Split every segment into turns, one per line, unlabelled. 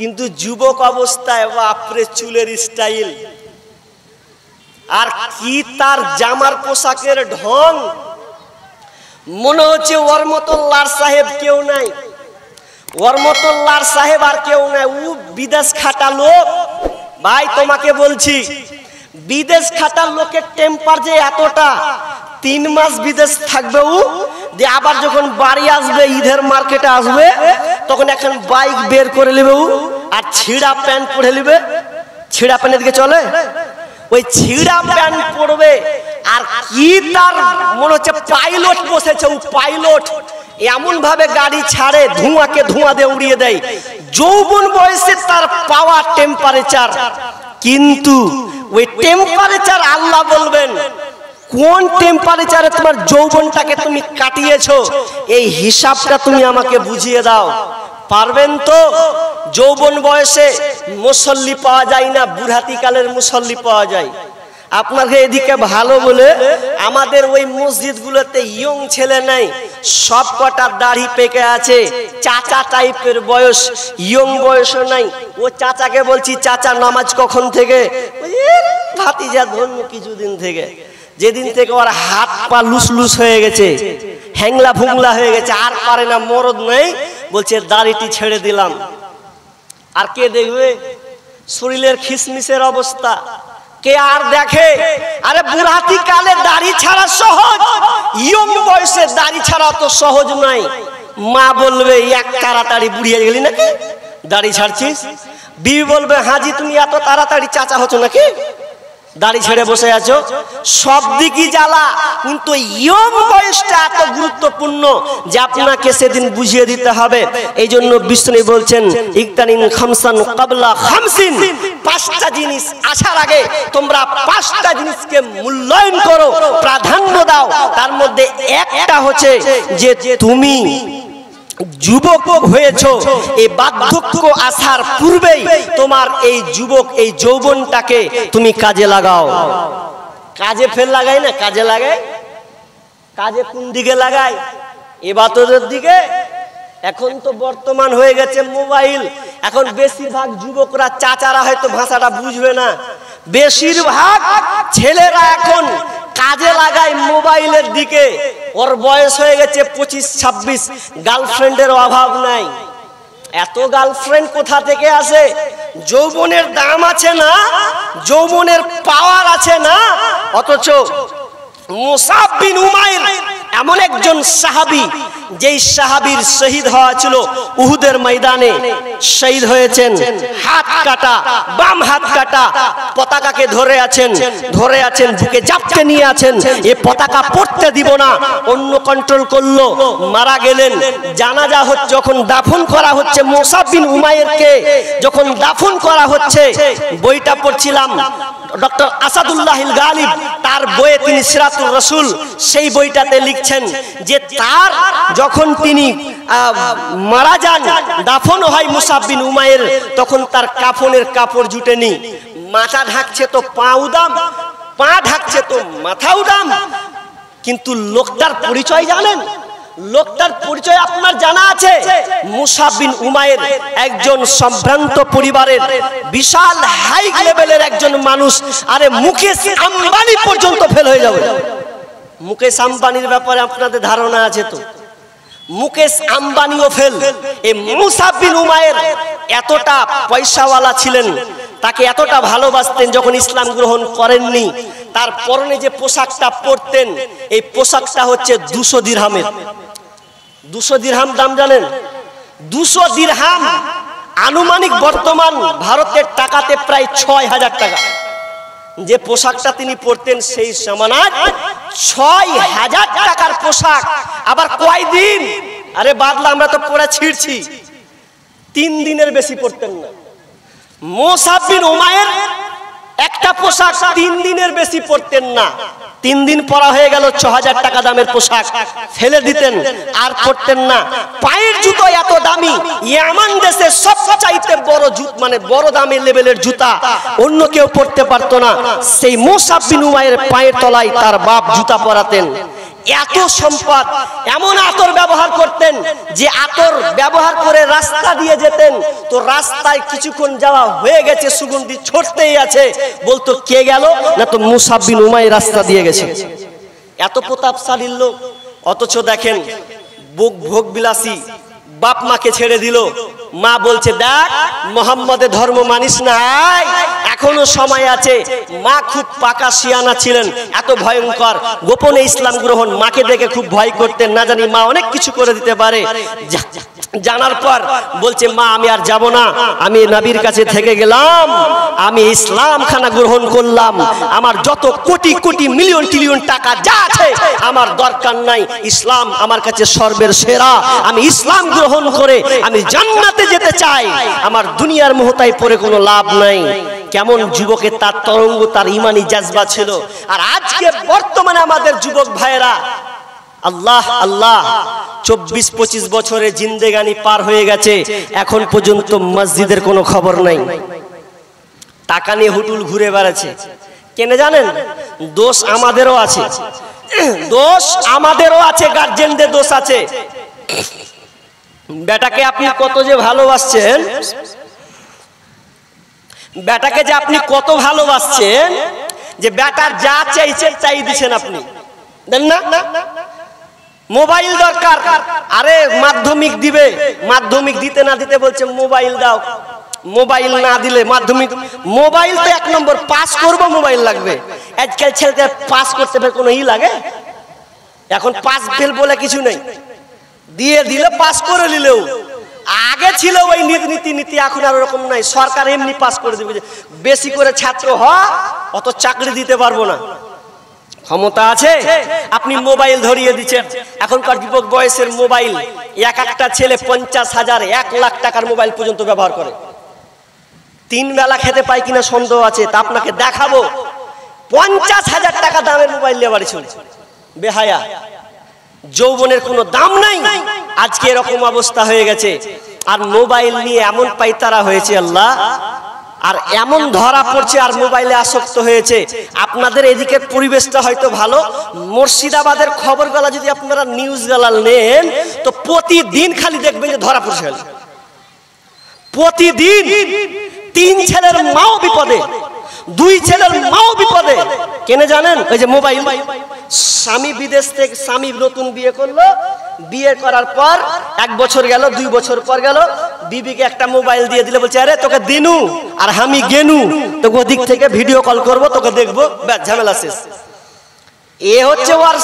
কিন্তু যুবক অবস্থায় বাপরে চুলের স্টাইল আর কি তার জামার পোশাকের ঢং, মনে হচ্ছে ওর মতো লার সাহেব কেউ নাই, ওর মতো লার সাহেব আর কেউ নাই। ও বিদেশ খাটা লোক। ভাই তোমাকে বলছি, বিদেশ খাটার লোকের টেম্পার যে এতটা, 3 মাস বিদেশ থাকবে ও, যে আবার যখন বাড়ি আসবে, ঈদের মার্কেটে আসবে, তখন এখন বাইক বের করে নেবে ও, আর ছিঁড়া প্যান্ট পরে নেবে। ছিঁড়া প্যান্টের দিকে চলে, ওই ছিঁড়া প্যান্ট পরবে। আর কি তার মনে হচ্ছে পাইলট বসেছে, ও পাইলট। এমন ভাবে গাড়ি ছাড়ে, ধোঁয়াকে ধোঁয়া দিয়ে উড়িয়ে দেয়। যৌবন বয়সে তার পাওয়ার টেম্পারেচার, কিন্তু ওই টেম্পারেচার আল্লাহ বলবেন কোন টেম্পারেচারে তোমার যৌবনটাকে তুমি কাটিয়েছো, এই হিসাবটা তুমি আমাকে বুঝিয়ে দাও। পারবেন তো? যৌবন বয়সে মুসল্লি পাওয়া যায় না, বুড়াতিকালের মুসল্লি পাওয়া যায়। আপনাকে এদিকে ভালো বলে আমাদের ওই মসজিদগুলোতে ইয়ং ছেলে নাই, সব কটা দাড়ি পেকে আছে, চাচা টাইপের বয়স, ইয়ং বয়সও নাই। ও চাচাকে বলছি, চাচা নামাজ কখন থেকে? ভাতিজা ধর্ম কিছুদিন থেকে। যেদিন থেকে ওর হাত পা লুস লুস হয়ে গেছে, হ্যাংলা ভুংলা হয়ে গেছে, আর পারে না, মরদ নেই, বলছে দাড়িটি ছেড়ে দিলাম। আর কে দেখবে? শরীরের খিসমিসের অবস্থা কে আর দেখে? আরে বুড়াতি কালে দাড়ি ছাড়া সহজ, ইয়ং বয়সে দাড়ি ছাড়া তো সহজ নয়। মা বলবে এক তাড়াতাড়ি বুড়িয়ে গেলি নাকি, দাড়ি ছাড়ছিস? বিবি বলবে হাজি তুমি এত তাড়াতাড়ি চাচা হচ্ছ নাকি, দাড়ি ছেড়ে বসে আছো? সব দিকই জ্বালা, কিন্তু ইয়ং বয়সটা এত গুরুত্বপূর্ণ যে আপনাকে সেদিন বুঝিয়ে দিতে হবে। এই জন্য বিষ্ণু বলছেন ইকতানিন খামসান ক্বাবলা খামসিন, 5টা জিনিস আসার আগে তোমরা 5টা জিনিসকে মূল্যায়ন করো, প্রাধান্য দাও। তার মধ্যে একটা হচ্ছে যে তুমি যুবক হয়েছো, এই বার্ধক্য আসার পূর্বেই তোমার এই যুবক, এই যৌবনটাকে তুমি কাজে লাগাও। কাজে ফের লাগাই না, কাজে লাগাই। কাজে কোন দিকে লাগাই? ইবাদতের দিকে। এখন তো বর্তমান হয়ে গেছে মোবাইল। এখন বেশিরভাগ যুবকরা, চাচারা হয়তো ভাষাটা বুঝবে না, বেশিরভাগ ছেলেরা এখন কাজে লাগায় মোবাইলের দিকে। ওর বয়স হয়ে গেছে 25-26, গার্লফ্রেন্ডের অভাব নাই। এত গার্লফ্রেন্ড কোথা থেকে আসে? যৌবনের দাম আছে না, যৌবনের পাওয়ার আছে না। অথচ মুসাব বিন উমাইর এমন একজন সাহাবী, যেই সাহাবীর শহীদ হওয়া ছিল উহুদের ময়দানে, শহীদ হয়েছেন, হাত কাটা, বাম হাত কাটা, পতাকাকে ধরে আছেন, বুকে জাপটে নিয়ে আছেন, এই পতাকা পড়তে দিব না, অন্য কন্ট্রোল করলো, মারা গেলেন। জানাজা হচ্ছে, যখন দাফন করা হচ্ছে মুসাব বিন উমাইরকে, যখন দাফন করা হচ্ছে, বইটা পড়ছিলাম ডক্টর আসাদুল্লাহিল গালিব, তার বইয়ে তিনি সিরাতুর রাসূল, সেই বইটাতে লিখছেন যে তার যখন তিনি মারা যান, দাফন হয় মুসাব বিন উমাইর, তখন তার কাফনের কাপড় জুটেনি। মাথা ঢাকছে তো পা উদাম, পা ঢাকছে তো মাথা উদাম। কিন্তু লোকটার পরিচয় জানেন? লোকটার পরিচয় আপনার জানা আছে? মুসাব বিন উমাইর একজন সম্ভ্রান্ত পরিবারের বিশাল হাই লেভেলের একজন মানুষ। আরে মুকেশ আম্বানি পর্যন্ত ফেল হয়ে যাবে। মুকেশ আম্বানির ব্যাপারে আপনাদের ধারণা আছে তো? মুকেশ আম্বানিও ফেল। এই মুসাব বিন উমাইর এতটা পয়সাওয়ালা ছিলেন, তাকে এতটা ভালোবাসতেন, যখন ইসলাম গ্রহণ করেননি, তার পরনে যে পোশাকটা পরতেন, এই পোশাকটা হচ্ছে 200 দিরহামের। 200 দিরহাম দাম জানেন? 200 দিরহাম আনুমানিক বর্তমান ভারতের টাকাতে প্রায় 6000 টাকা। যে পোশাকটা তিনি পরতেন সেই জামানায় 6000 টাকার পোশাক। আবার কয়দিন? আরে বাদলা, আমরা তো পরে ছিঁড়ছি। 3 দিনের বেশি পরতেন না। মুসাব বিন উমাইর একটা পোশাক 3 দিনের বেশি পরতেন না। 3 দিন পরা হয়ে গেল 6000 টাকা দামের পোশাক, ফেলে দিতেন, আর পরতেন না। পায়ের জুতো এত দামি, ইয়ামান দেশে সবচাইতে বড় জুতো, মানে বড় দামের লেভেলের জুতা অন্য কেউ পরতে পারতো না। সেই মুসাব বিন উমাইর পায়ের তলায় তার বাপ জুতা পরাতেন। এত সম্পদ, এমন আতর ব্যবহার করতেন যে আতর ব্যবহার করে রাস্তা দিয়ে যেতেন, তো রাস্তায় কিছুক্ষণ যাওয়া হয়ে গেছে, সুগন্ধি ছড়তেই আছে, বলতো কে গেল না, তো মুসাব বিন উমাইর রাস্তা দিয়ে গেছে। এত প্রতাপশালী লোক, অথচ দেখেন ভোগ বিলাসী বাপ মাকে ছেড়ে দিল। মা বলছে দেখ মোহাম্মদের ধর্ম মানিস না, এখনো সময় আছে। মা খুব পাকা শিয়ানা ছিলেন, এত ভয়ঙ্কর, গোপনে ইসলাম গ্রহণ, মাকে দেখে খুব ভয় করতেন, না জানি মা অনেক কিছু করে দিতে পারে। জানার পর বলছে মা আমি আর যাব না, আমি নবীর কাছে থেকে গেলাম, আমি ইসলাম খানা গ্রহণ করলাম, আমার যত কোটি কোটি মিলিয়ন ট্রিলিয়ন টাকা যা আছে আমার দরকার নাই, ইসলাম আমার কাছে সর্বের সেরা, আমি ইসলাম গ্রহণ করে আমি জান্নাতে যেতে চাই, আমার দুনিয়ার মোহতায় পড়ে কোনো লাভ নাই। কেমন যুবকের তার তরঙ্গ, তার ইমানি জাজবা ছিল। আর আজকে বর্তমানে আমাদের যুবক ভাইয়েরা আল্লাহ আল্লাহ 24-25 বছরের জিন্দেগানি পার হয়ে গেছে, এখন পর্যন্ত মসজিদের কোনো খবর নাই, টাকা নিয়ে হুটুল ঘুরে বেড়াচ্ছে। কেন জানেন? দোষ আমাদেরও আছে, দোষ আমাদেরও আছে, গার্জেনদের দোষ আছে। বেটাকে আপনি কত যে ভালোবাসছেন, বেটাকে যে আপনি কত ভালোবাসছেন, যে বেটা যা চাইছে চাই দিচ্ছেন আপনি, দেন না? মোবাইল দরকার, আরে মাধ্যমিক দিবে, মাধ্যমিক দিতে না দিতে বলছে মোবাইল দাও, মোবাইল না দিলে মাধ্যমিক, মোবাইল তো 1 নম্বর, পাস করবো মোবাইল লাগবে। আজকাল ছেলেদের পাস করতে কোনো লাগে? এখন পাস ফেল বলে কিছু নেই, দিয়ে দিলে পাস করে নিলেও, আগে ছিল ওই নীতি, এখন আর ওরকম নাই, সরকার এমনি পাস করে দিবে, বেশি করে ছাত্র হ, অত চাকরি দিতে পারবো না, ক্ষমতা আছে, আপনি মোবাইল ধরিয়ে দিচ্ছেন। এখনকার যুবক বয়সের মোবাইল, একটা ছেলে 50,000 1 লাখ টাকার মোবাইল পর্যন্ত ব্যবহার করে। 3 বেলা খেতে পায় কিনা সন্দেহ আছে, তা আপনাকে দেখাবো। 50,000 টাকা দামের মোবাইল নিয়ে বাড়ি চলছে, বেহায়া, যৌবনের কোনো দাম নাই। আজকে এরকম অবস্থা হয়ে গেছে, আর মোবাইল নিয়ে এমন পাইতারা হয়েছে আল্লাহ, আর এমন ধরা পড়ছে, আর মোবাইলে আসক্ত হয়েছে। আপনাদের এদিকের পরিবেশটা হয়তো ভালো, মুর্শিদাবাদের খবরগুলা যদি আপনারা নিউজ গালা নেন, তো প্রতিদিন খালি দেখবেন যে ধরা পড়ছে, প্রতিদিন 3 ছেলের মাও বিপদে, 2 ছেলের মাও বিপদে। কেন জানেন? ওই যে মোবাইল। স্বামী বিদেশ থেকে, স্বামী নতুন বিয়ে করলো, বিয়ে করার পর 1 বছর গেল, 2 বছর পর গেল, বিবিকে একটা মোবাইল দিয়ে দিলে বলছে আরে তোকে দিনু আর আমি গেনু, তোকে ওদিক থেকে ভিডিও কল করবো, তোকে দেখবো, ব্যাস ঝামেলা শেষ। এ হচ্ছে ওর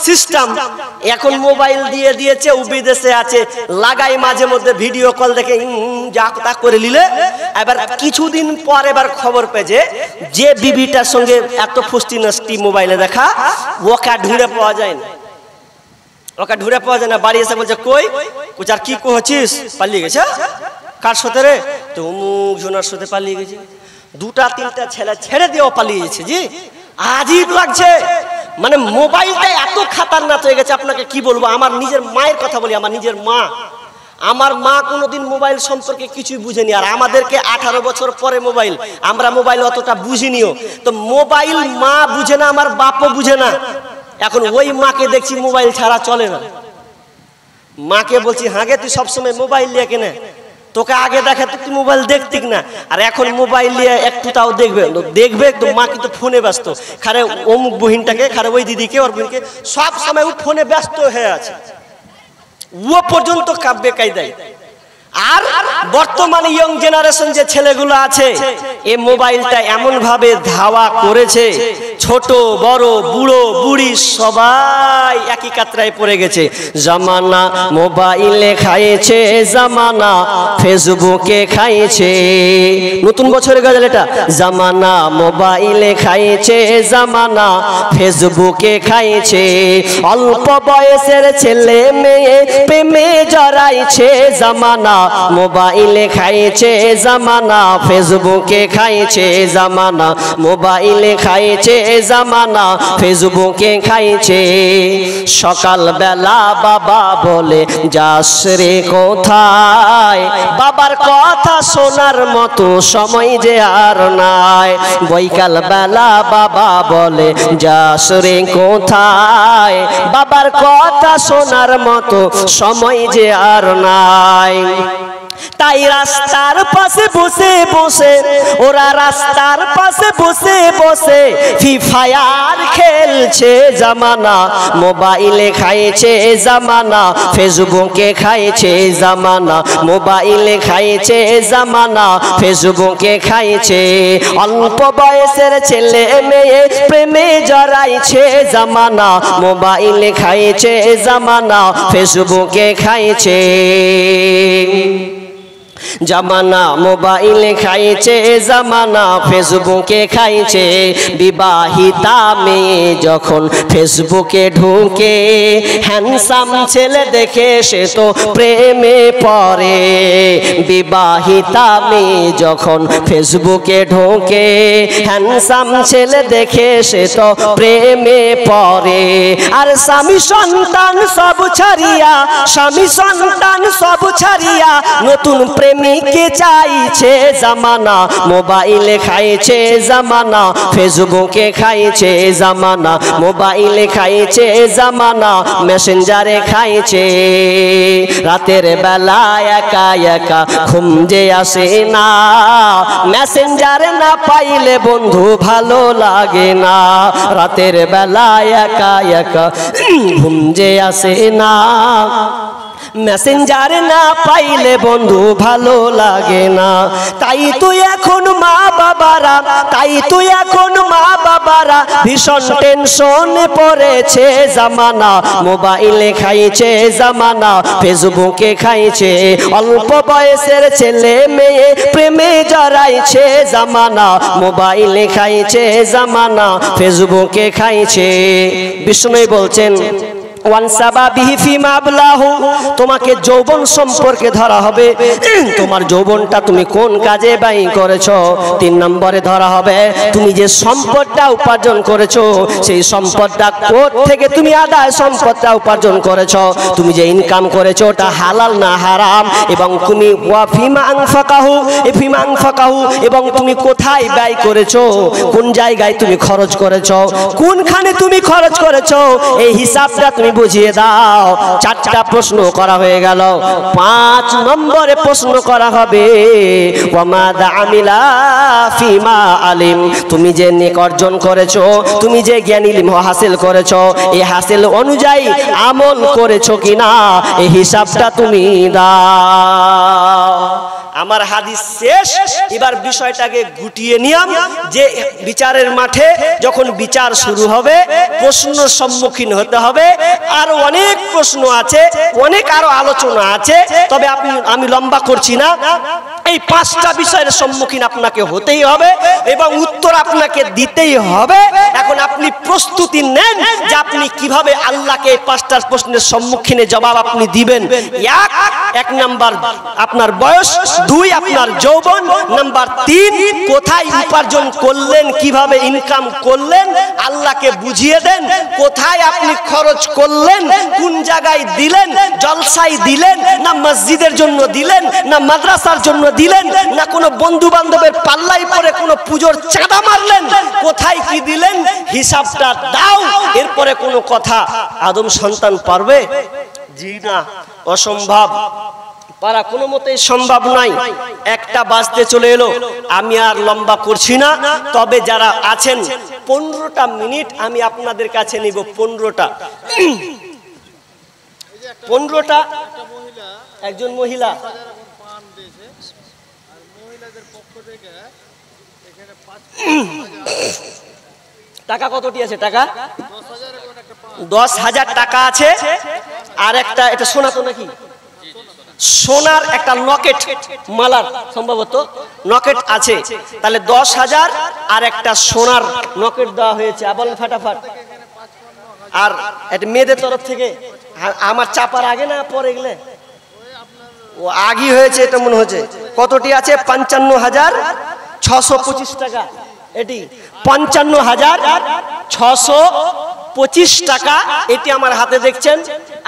সিস্টেম। এখন মোবাইল দিয়ে দিয়েছে, ও বিদেশে আছে, লাগাই মাঝে মধ্যে ভিডিও কল দেখে যা তা করে নিলে। এবার কিছুদিন পর এবার খবর পেয়েছে যে বিবিটার সঙ্গে এত ফুষ্টি নষ্টি মোবাইলে দেখা, ওকে ঢুঁড়ে পাওয়া যায় না, ওকে ঢুঁড়ে পাওয়া যায় না। বাড়ি এসে বলছে কই, আর কি কহছিস, পালিয়ে গেছে। কার সাথে রে? তো অমুক জনের সাথে পালিয়ে গেছে। 2-3টা ছেলে ছেড়ে দিয়েও পালিয়ে গেছে। জি, আজীব লাগছে। মানে মোবাইলটা এত খাতারনাক হয়ে গেছে, আপনাকে কি বলবো। আমার নিজের মায়ের কথা বলি, আমার নিজের মা, আমার মা কোনোদিন মোবাইল সম্পর্কে কিছুই বুঝেনি, আর আমাদেরকে 18 বছর পরে মোবাইল, আমরা মোবাইল অতটা বুঝিনিও। তো মোবাইল মা বুঝে না, আমার বাপও বুঝে না। এখন ওই মাকে দেখছি মোবাইল ছাড়া চলে না। মাকে বলছি হাগে তুই সবসময় মোবাইল নিয়ে কেনে, তোকে আগে দেখা তুই মোবাইল দেখতিক না, আর এখন মোবাইল নিয়ে একটু তাও দেখবে তো মা কিন্তু ফোনে ব্যস্ত, খারে অমুক বহিনটাকে, খারে ওই দিদিকে, ওর বোনকে, সব সময় ও ফোনে ব্যস্ত হয়ে আছে, ও পর্যন্ত কাব্যে কায়দায়। আর বর্তমানে ইয়ং জেনারেশন যে ছেলেগুলো আছে, এই মোবাইলটা এমন ভাবে ধাওয়া করেছে, ছোট বড় বুড়ো বুড়ি সবাই একই কাতরায় পড়ে গেছে। জামানা মোবাইলে খাইছে, জামানা ফেসবুকে খাইছে। নতুন বছরের গজল এটা, জামানা মোবাইলে খাইছে, জামানা ফেসবুকে খাইছে। অল্প বয়সের ছেলে মেয়ে প্রেমে জড়াইছে, জামানা মোবাইলে খাইছে জামানা, ফেসবুকে খাইছে জামানা, মোবাইলে খাইছে জামানা, ফেসবুকে খাইছে। সকাল বেলা বাবা বলে যাস রে কোথায়, বাবার কথা শোনার মতো সময় যে আর নাই। বৈকাল বেলা বাবা বলে যাস রে কোথায়, বাবার কথা শোনার মতো সময় যে আর নাই। তাই রাস্তার পাশে বসে বসে ওরা রাস্তার পাশে বসে বসে ফ্রি ফায়ার খেলছে জামানা, মোবাইলে খাইছে জামানা, ফেসবুকে খাইছে জামানা, মোবাইলে খাইছে জামানা, ফেসবুকে খাইছে। অল্প বয়সের ছেলে মেয়ে প্রেমে জড়াইছে জামানা, মোবাইলে খাইছে জামানা, ফেসবুকে খাইছে জামানা, মোবাইলে খাইছে জামানা, ফেসবুকে খাইছে। বিবাহিতা মেয়ে যখন ফেসবুকে ঢুকে, হ্যান্ডসাম ছেলে দেখে সে তো প্রেমে পড়ে। বিবাহিতা মেয়ে যখন ফেসবুকে ঢুকে, হ্যান্ডসাম ছেলে দেখে সে তো প্রেমে পড়ে। আর স্বামী সন্তান সব ছাড়িয়া, স্বামী সন্তান সব ছাড়িয়া নতুন প্রেমিককে চাইছে জামানা, মোবাইলে খাইছে জামানা, ফেসবুকে খাইছে জামানা, মোবাইলে খাইছে জামানা, মেসেঞ্জারে খাইছে। রাতের বেলা একা একা ঘুম যে আসে না, মেসেঞ্জারে না পাইলে বন্ধু ভালো লাগে না। রাতের বেলা একা একা ঘুম যে আসে না, মেসেঞ্জারে না পাইলে বন্ধু ভালো লাগে না। তাই তো এখন মা বাবারা, তাই তো এখন মা বাবারা ভীষণ টেনশনে পড়েছে জামানা, মোবাইলে খাইছে জামানা, ফেসবুকে খাইছে। অল্প বয়সের ছেলে মেয়ে প্রেমে জড়াইছে জামানা, মোবাইলে খাইছে জামানা, ফেসবুকে খাইছে। বিষ্ণু বলছেন তোমাকে যৌবন সম্পর্কে ধরা হবে, তোমার যৌবনটা তুমি কোন কাজে ব্যয় করেছো। 3 নম্বরে ধরা হবে তুমি যে সম্পদটা উপার্জন করেছো, সেই সম্পদটা কোথা থেকে তুমি আদায় সম্পদটা উপার্জন করেছো, তুমি যে ইনকাম করেছো ওটা হালাল না হারাম, এবং তুমি ফিমা আনফাকাহু, এবং তুমি কোথায় ব্যয় করেছো, কোন জায়গায় তুমি খরচ করেছো, কোনখানে তুমি খরচ করেছো, এই হিসাবটা তুমি বুঝিয়ে দাও। 4টা প্রশ্ন করা হয়ে গেল। 5 নম্বরে প্রশ্ন করা হবে ওয়ামাদা আমিলা ফিমা আলিম, তুমি যে নেক অর্জন করেছো, তুমি যে জ্ঞান ইলম হাসিল করেছো, এই হাসিল অনুযায়ী আমল করেছো কিনা, এই হিসাবটা তুমি দাও। আমার হাদিস শেষ, এবার বিষয়টাকে গুটিয়ে নিলাম যে বিচারের মাঠে যখন বিচার শুরু হবে প্রশ্নের সম্মুখীন হতে হবে। আরো অনেক প্রশ্ন আছে, অনেক আরো আলোচনা আছে, তবে আমি লম্বা করছি না। এই 5টা বিষয়ের সম্মুখীন আপনাকে হতেই হবে এবং উত্তর আপনাকে দিতেই হবে। এখন আপনি প্রস্তুতি নেন যে আপনি কিভাবে আল্লাহকে এই 5টা প্রশ্নের সম্মুখীনে জবাব আপনি দিবেন। এক নাম্বার আপনার বয়স, 2 আপনার যৌবন, নাম্বার 3 কোথায় উপার্জন করলেন, কিভাবে ইনকাম করলেন, আল্লাহকে বুঝিয়ে দেন। কোথায় আপনি খরচ করলেন, কোন জায়গায় দিলেন, জলসায় দিলেন না মসজিদের জন্য দিলেন না মাদ্রাসার জন্য দিলেন না কোনো বন্ধু বান্ধবের পাল্লাই পরে কোনো পুজোর চাঁদা মারলেন, কোথায় কি দিলেন, হিসাবটা দাও। এরপরে কোনো কথা আদম সন্তান পারবে? জি না, অসম্ভব, পারা কোনো মতেই সম্ভব নয়। 1টা বাজতে চলে এলো, আমি আর লম্বা করছি না। তবে যারা আছেন 15টা মিনিট আমি আপনাদের কাছে নিব। 15টা একজন মহিলা টাকা কতটি আছে? টাকা 10,000 টাকা আছে। আর একটা, এটা সোনা তো নাকি, সোনার একটা নকেট, মালার সম্ভবত নকেট আছে, তাহলে 10,000 আর একটা সোনার নকেট দেওয়া হয়েছে। বলেন ফাটাফাট। আর এটা মেয়েদের তরফ থেকে, আমার চাপার আগে না পরে গেলে ও আগি হয়েছে এটা মনে হচ্ছে। কতটি আছে? 55,625 টাকা। এটি 55,625 টাকা। এটি আমার হাতে দেখছেন।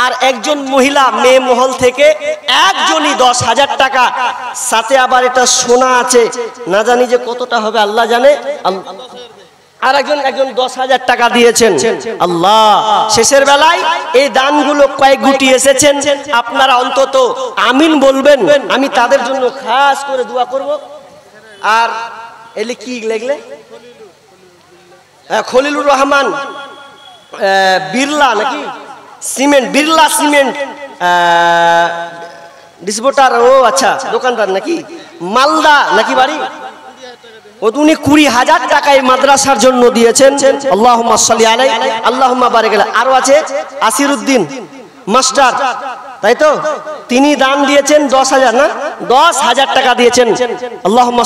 আর একজন মহিলা মেয়ে মহল থেকে একজনই 10,000 টাকা, সাথে আবার এটা সোনা আছে, না জানি যে কতটা হবে আল্লাহ জানে। আর একজন 10,000 টাকা দিয়েছেন। আল্লাহ, শেষের বেলায় এই দানগুলো কয়েক গুটি এসেছেন। আপনারা অন্তত আমিন বলবেন, আমি তাদের জন্য খাস করে দোয়া করব। আর এলে কি লেখলে? খলিলুর রহমান বিড়লা নাকি সিমেন্ট, বিড়লা সিমেন্ট ডিস্ট্রিবিউটর। ও আচ্ছা, দোকানদার নাকি, মালদা নাকি বাড়ি। উনি 20,000 টাকা এই মাদ্রাসার জন্য দিয়েছেন। আল্লাহুম্মা সাল্লি আলাইহি, আল্লাহুম্মা বারিক আলাইহি। আরো আছে আসিরউদ্দিন মাস্টার, তাই তো, তিনি দান দিয়েছেন 10,000 না 10,000 টাকা দিয়েছেন। আল্লাহুম্মা